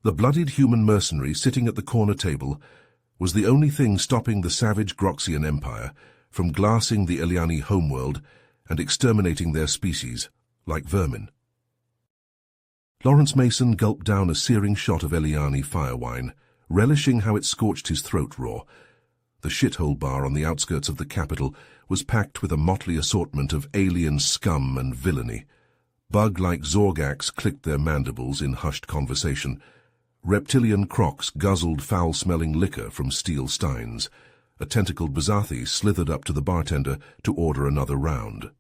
The bloodied human mercenary sitting at the corner table was the only thing stopping the savage Groxian Empire from glassing the Eliani homeworld and exterminating their species, like vermin. Lawrence Mason gulped down a searing shot of Eliani firewine, relishing how it scorched his throat raw. The shithole bar on the outskirts of the capital was packed with a motley assortment of alien scum and villainy. Bug-like Zorgacs clicked their mandibles in hushed conversation. Reptilian crocs guzzled foul-smelling liquor from steel steins. A tentacled Bazathi slithered up to the bartender to order another round.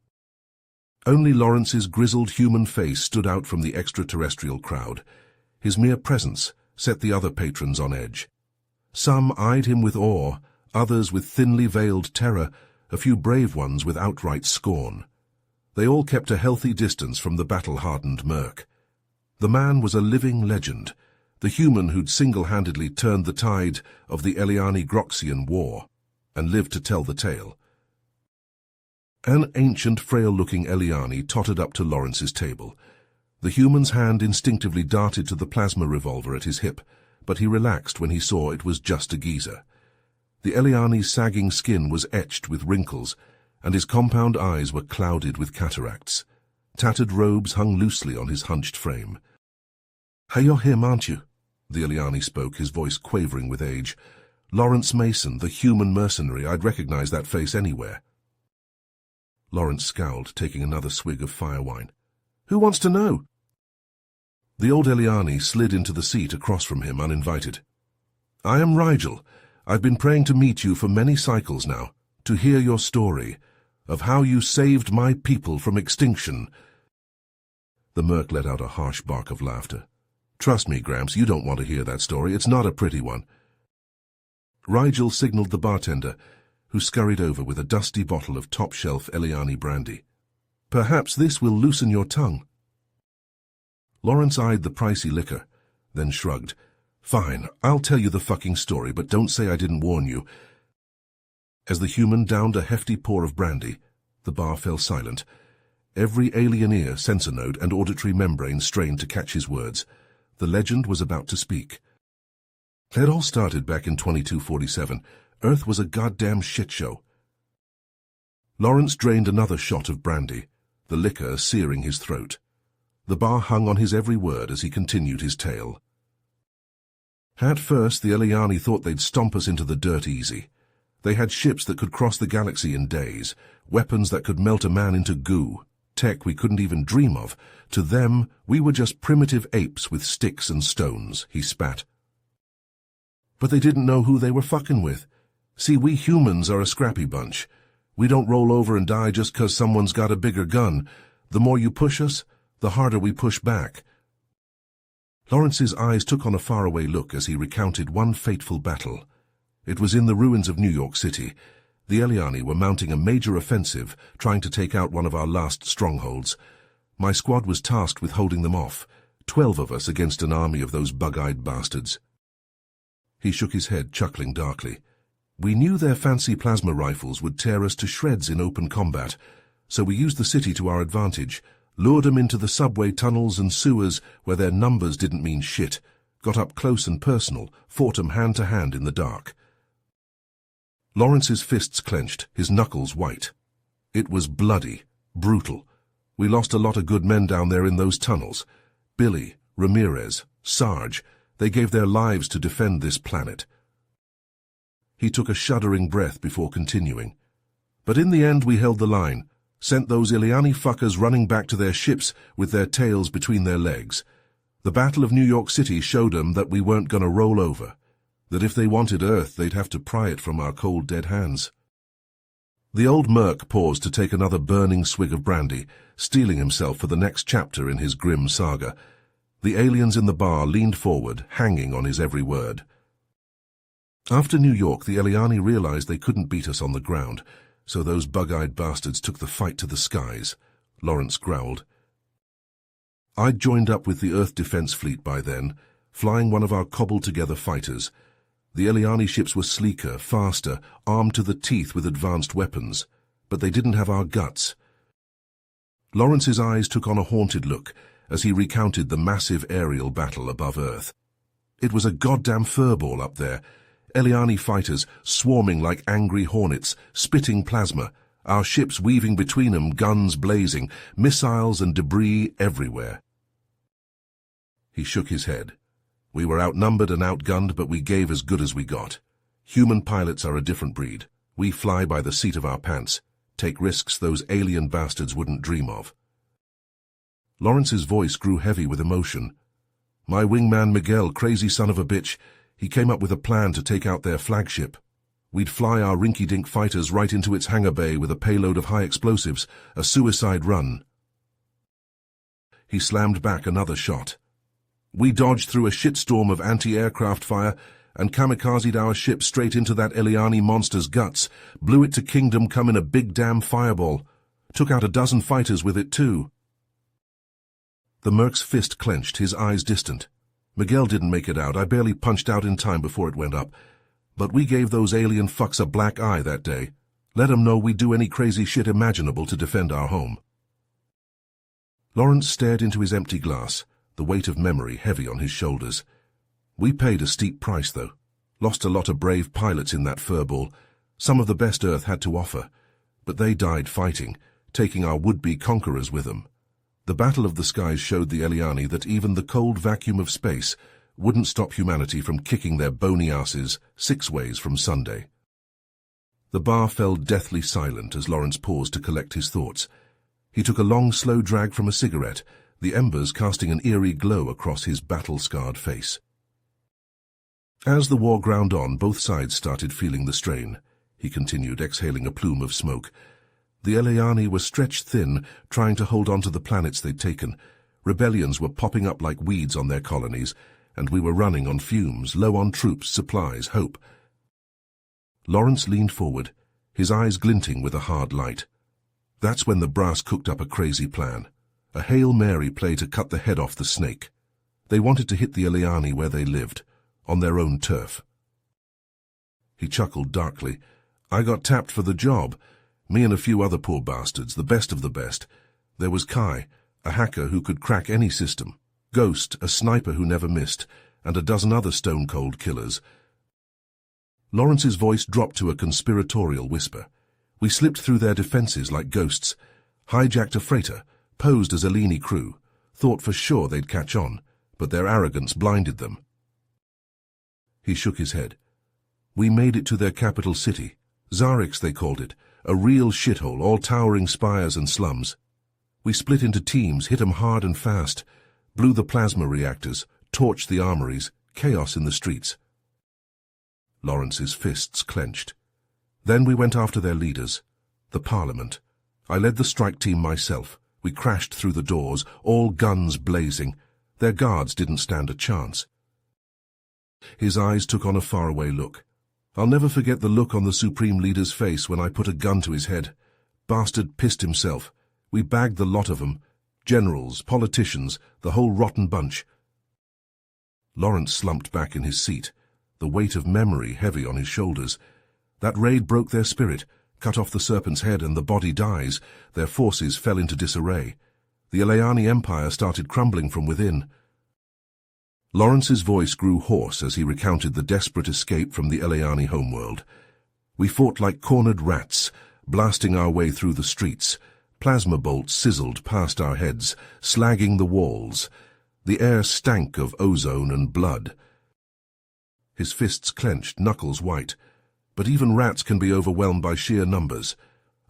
Only Lawrence's grizzled human face stood out from the extraterrestrial crowd. His mere presence set the other patrons on edge. Some eyed him with awe, others with thinly veiled terror, a few brave ones with outright scorn. They all kept a healthy distance from the battle-hardened merc. The man was a living legend, the human who'd single-handedly turned the tide of the Eliani-Groxian war, and lived to tell the tale. An ancient, frail-looking Eliani tottered up to Lawrence's table. The human's hand instinctively darted to the plasma revolver at his hip, but he relaxed when he saw it was just a geezer. The Eliani's sagging skin was etched with wrinkles, and his compound eyes were clouded with cataracts. Tattered robes hung loosely on his hunched frame. "Hey, you're him, aren't you?" The Eliani spoke, his voice quavering with age. "Lawrence Mason, the human mercenary. I'd recognize that face anywhere." Lawrence scowled, taking another swig of firewine. "Who wants to know?" The old Eliani slid into the seat across from him, uninvited. "I am Rigel. I've been praying to meet you for many cycles now, to hear your story, of how you saved my people from extinction." The merc let out a harsh bark of laughter. "Trust me, Gramps, you don't want to hear that story. It's not a pretty one." Rigel signaled the bartender, who scurried over with a dusty bottle of top-shelf Eliani brandy. "Perhaps this will loosen your tongue." Lawrence eyed the pricey liquor, then shrugged. "Fine, I'll tell you the fucking story, but don't say I didn't warn you." As the human downed a hefty pour of brandy, the bar fell silent. Every alien ear, sensor node, and auditory membrane strained to catch his words. The legend was about to speak. It all started back in 2247. Earth was a goddamn shit show. Lawrence drained another shot of brandy, the liquor searing his throat. The bar hung on his every word as he continued his tale. At first, the Eliani thought they'd stomp us into the dirt easy. They had ships that could cross the galaxy in days, weapons that could melt a man into goo, tech we couldn't even dream of. To them, we were just primitive apes with sticks and stones, he spat. But they didn't know who they were fucking with. See, we humans are a scrappy bunch. We don't roll over and die just 'cause someone's got a bigger gun. The more you push us, the harder we push back. Lawrence's eyes took on a faraway look as he recounted one fateful battle. It was in the ruins of New York City. The Eliani were mounting a major offensive, trying to take out one of our last strongholds. My squad was tasked with holding them off, 12 of us against an army of those bug-eyed bastards. He shook his head, chuckling darkly. We knew their fancy plasma rifles would tear us to shreds in open combat, so we used the city to our advantage, lured them into the subway tunnels and sewers where their numbers didn't mean shit, got up close and personal, fought them hand to hand in the dark. Lawrence's fists clenched, his knuckles white. It was bloody, brutal. We lost a lot of good men down there in those tunnels. Billy, Ramirez, Sarge, they gave their lives to defend this planet. He took a shuddering breath before continuing. But in the end we held the line, sent those Eliani fuckers running back to their ships with their tails between their legs. The Battle of New York City showed them that we weren't gonna roll over, that if they wanted Earth, they'd have to pry it from our cold, dead hands. The old merc paused to take another burning swig of brandy, steeling himself for the next chapter in his grim saga. The aliens in the bar leaned forward, hanging on his every word. After New York, the Eliani realized they couldn't beat us on the ground, so those bug-eyed bastards took the fight to the skies, Lawrence growled. I'd joined up with the Earth Defense Fleet by then, flying one of our cobbled-together fighters. The Eliani ships were sleeker, faster, armed to the teeth with advanced weapons, but they didn't have our guts. Lawrence's eyes took on a haunted look as he recounted the massive aerial battle above Earth. It was a goddamn furball up there. Eliani fighters swarming like angry hornets, spitting plasma, our ships weaving between them, guns blazing, missiles and debris everywhere. He shook his head. We were outnumbered and outgunned, but we gave as good as we got. Human pilots are a different breed. We fly by the seat of our pants, take risks those alien bastards wouldn't dream of. Lawrence's voice grew heavy with emotion. My wingman Miguel, crazy son of a bitch, he came up with a plan to take out their flagship. We'd fly our rinky-dink fighters right into its hangar bay with a payload of high explosives, a suicide run. He slammed back another shot. We dodged through a shitstorm of anti-aircraft fire and kamikazed our ship straight into that Eliani monster's guts, blew it to kingdom come in a big damn fireball. Took out a dozen fighters with it too. The merc's fist clenched, his eyes distant. Miguel didn't make it out. I barely punched out in time before it went up. But we gave those alien fucks a black eye that day. Let 'em know we'd do any crazy shit imaginable to defend our home. Lawrence stared into his empty glass, the weight of memory heavy on his shoulders. We paid a steep price, though. Lost a lot of brave pilots in that furball, some of the best Earth had to offer. But they died fighting, taking our would-be conquerors with them. The Battle of the Skies showed the Eliani that even the cold vacuum of space wouldn't stop humanity from kicking their bony asses 6 ways from Sunday. The bar fell deathly silent as Lawrence paused to collect his thoughts. He took a long, slow drag from a cigarette, the embers casting an eerie glow across his battle-scarred face. As the war ground on, both sides started feeling the strain. He continued, exhaling a plume of smoke. The Eliani were stretched thin, trying to hold on to the planets they'd taken. Rebellions were popping up like weeds on their colonies, and we were running on fumes, low on troops, supplies, hope. Lawrence leaned forward, his eyes glinting with a hard light. That's when the brass cooked up a crazy plan. A Hail Mary play to cut the head off the snake. They wanted to hit the Eliani where they lived, on their own turf. He chuckled darkly. I got tapped for the job. Me and a few other poor bastards, the best of the best. There was Kai, a hacker who could crack any system. Ghost, a sniper who never missed, and a dozen other stone-cold killers. Lawrence's voice dropped to a conspiratorial whisper. We slipped through their defenses like ghosts, hijacked a freighter, posed as a Eliani crew, thought for sure they'd catch on, but their arrogance blinded them. He shook his head. We made it to their capital city. Zarix, they called it, a real shithole, all towering spires and slums. We split into teams, hit 'em hard and fast, blew the plasma reactors, torched the armories, chaos in the streets. Lawrence's fists clenched. Then we went after their leaders, the Parliament. I led the strike team myself. We crashed through the doors, all guns blazing. Their guards didn't stand a chance. His eyes took on a faraway look. I'll never forget the look on the Supreme Leader's face when I put a gun to his head. Bastard pissed himself. We bagged the lot of 'em. Generals, politicians, the whole rotten bunch. Lawrence slumped back in his seat, the weight of memory heavy on his shoulders. That raid broke their spirit, cut off the serpent's head and the body dies. Their forces fell into disarray. The Eliani Empire started crumbling from within. Lawrence's voice grew hoarse as he recounted the desperate escape from the Eliani homeworld. We fought like cornered rats, blasting our way through the streets. Plasma bolts sizzled past our heads, slagging the walls. The air stank of ozone and blood. His fists clenched, knuckles white. But even rats can be overwhelmed by sheer numbers.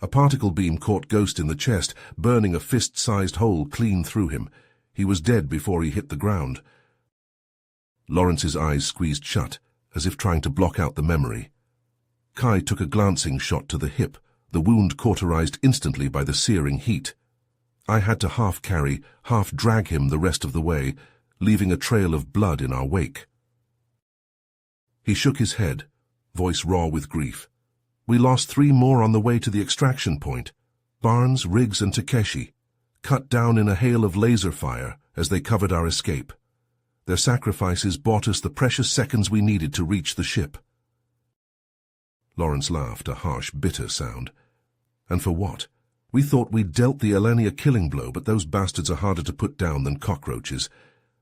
A particle beam caught Ghost in the chest, burning a fist-sized hole clean through him. He was dead before he hit the ground. Lawrence's eyes squeezed shut, as if trying to block out the memory. Kai took a glancing shot to the hip, the wound cauterized instantly by the searing heat. I had to half carry, half drag him the rest of the way, leaving a trail of blood in our wake. He shook his head, voice raw with grief. We lost 3 more on the way to the extraction point. Barnes, Riggs, and Takeshi, cut down in a hail of laser fire as they covered our escape. Their sacrifices bought us the precious seconds we needed to reach the ship. Lawrence laughed, a harsh, bitter sound. And for what? We thought we'd dealt the Eliani a killing blow, but those bastards are harder to put down than cockroaches.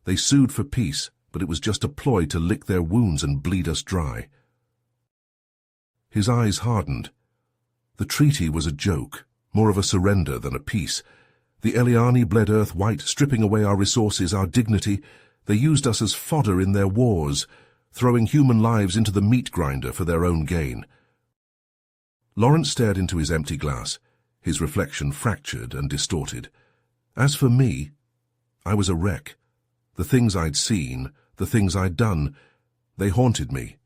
They sued for peace, but it was just a ploy to lick their wounds and bleed us dry. His eyes hardened. The treaty was a joke, more of a surrender than a peace. The Eliani bled Earth white, stripping away our resources, our dignity. They used us as fodder in their wars, throwing human lives into the meat grinder for their own gain. Lawrence stared into his empty glass, his reflection fractured and distorted. As for me, I was a wreck. The things I'd seen, the things I'd done, they haunted me.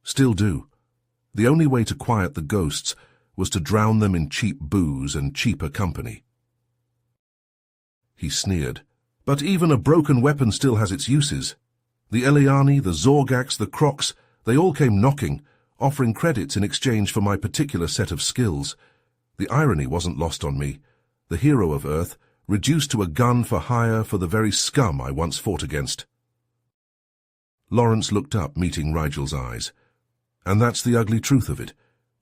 Still do. The only way to quiet the ghosts was to drown them in cheap booze and cheaper company. He sneered. But even a broken weapon still has its uses. The Eliani, the Zorgax, the Crocs, they all came knocking, offering credits in exchange for my particular set of skills. The irony wasn't lost on me. The hero of Earth, reduced to a gun for hire for the very scum I once fought against. Lawrence looked up, meeting Rigel's eyes. And that's the ugly truth of it.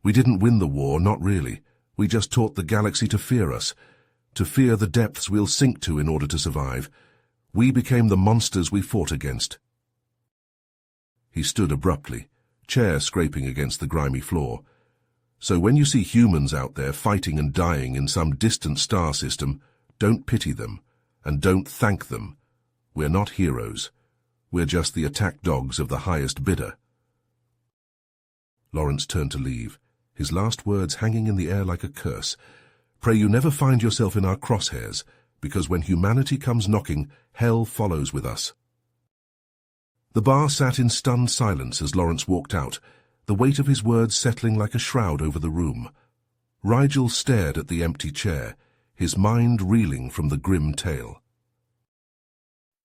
We didn't win the war, not really. We just taught the galaxy to fear us, to fear the depths we'll sink to in order to survive. We became the monsters we fought against. He stood abruptly, chair scraping against the grimy floor. So when you see humans out there fighting and dying in some distant star system, don't pity them, and don't thank them. We're not heroes. We're just the attack dogs of the highest bidder. Lawrence turned to leave, his last words hanging in the air like a curse. Pray you never find yourself in our crosshairs, because when humanity comes knocking, hell follows with us. The bar sat in stunned silence as Lawrence walked out, the weight of his words settling like a shroud over the room. Rigel stared at the empty chair, his mind reeling from the grim tale.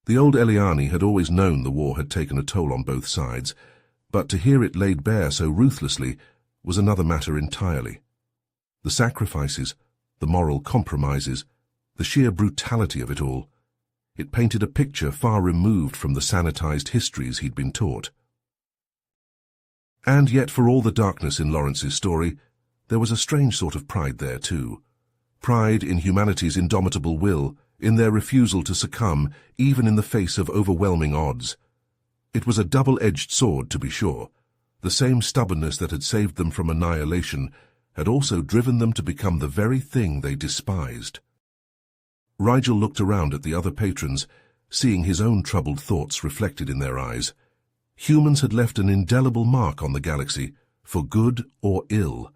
The old Eliani had always known the war had taken a toll on both sides, but to hear it laid bare so ruthlessly was another matter entirely. The sacrifices, the moral compromises, the sheer brutality of it all. It painted a picture far removed from the sanitized histories he'd been taught. And yet, for all the darkness in Lawrence's story, there was a strange sort of pride there too. Pride in humanity's indomitable will, in their refusal to succumb, even in the face of overwhelming odds. It was a double-edged sword, to be sure. The same stubbornness that had saved them from annihilation had also driven them to become the very thing they despised. Rigel looked around at the other patrons, seeing his own troubled thoughts reflected in their eyes. Humans had left an indelible mark on the galaxy, for good or ill.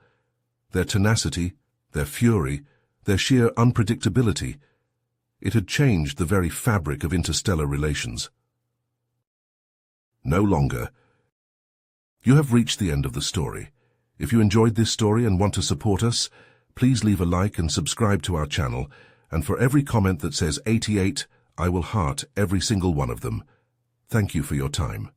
Their tenacity, their fury, their sheer unpredictability. It had changed the very fabric of interstellar relations. No longer. You have reached the end of the story. If you enjoyed this story and want to support us, please leave a like and subscribe to our channel, and for every comment that says 88, I will heart every single one of them. Thank you for your time.